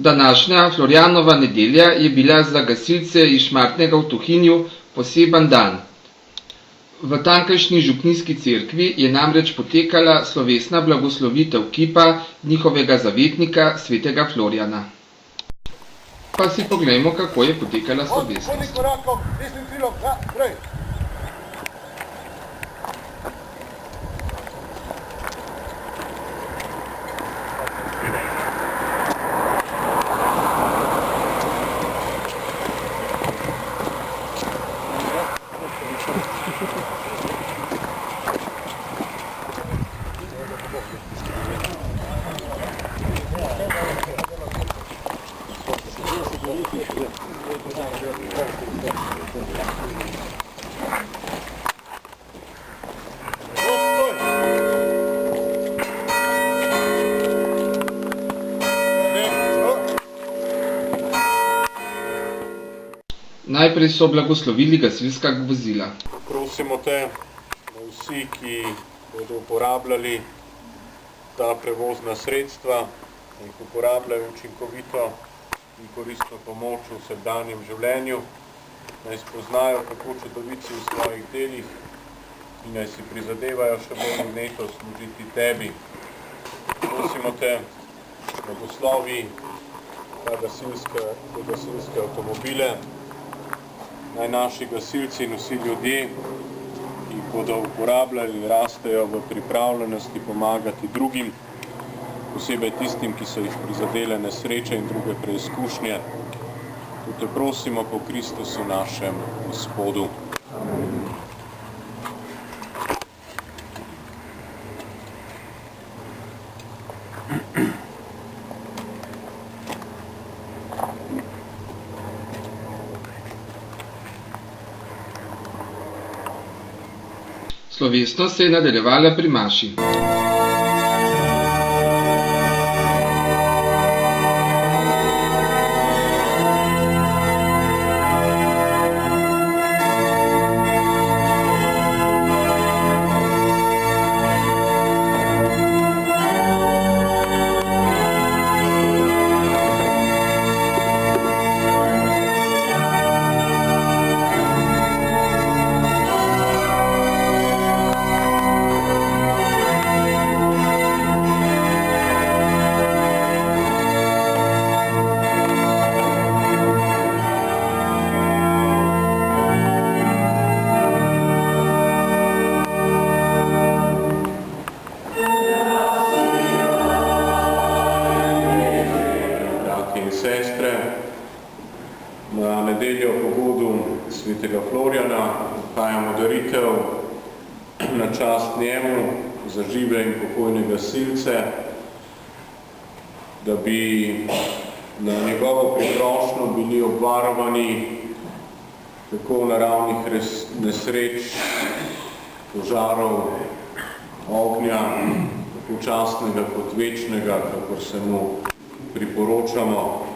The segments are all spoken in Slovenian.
Današnja Florjanova nedelja je bila za gasilce iz Šmartnega v Tuhinju poseben dan. V tamkajšnji župnijski cerkvi je namreč potekala slovesna blagoslovitev kipa njihovega zavetnika, svetega Florjana. Pa si poglejmo, kako je potekala slovesnost. Najprej so blagoslovili gasilska vozila. Prosimo te, da vsi, ki bodo uporabljali ta prevozna sredstva, da jih uporabljajo učinkovito in koristno pomoč v vsakdanjem življenju, naj spoznajo, kako čudoviti v svojih delih in naj si prizadevajo še bolj vneto služiti tebi. Prosimo te, blagoslovi te gasilske avtomobile, naj naši gasilci in vsi ljudje, ki jih bodo uporabljali in rastejo v pripravljenosti pomagati drugim, posebej tistim, ki so jih prizadele nesreče in druge preizkušnje. To te prosimo po Kristusu našem Gospodu. Slovesnost se je nadaljevala pri maši. Na nedeljo pogodu svetega Florjana odhajamo daritev na čast njemu za žive in pokojne gasilce, da bi na njegovo priprošnjo bili obvarovani tako naravnih nesreč, požarov, ognja, tako častnega kot večnega, kakor se mu priporočamo.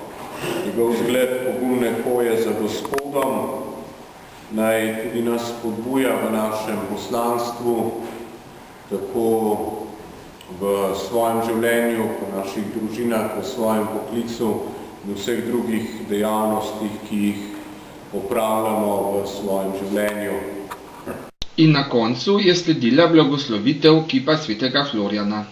Njegov zgled pogumne hoje za Gospodom naj tudi nas spodbuja v našem poslanstvu, tako v svojem življenju, v naših družinah, v svojem poklicu in vseh drugih dejavnostih, ki jih opravljamo v svojem življenju. In na koncu je sledila blagoslovitev kipa svetega Florjana.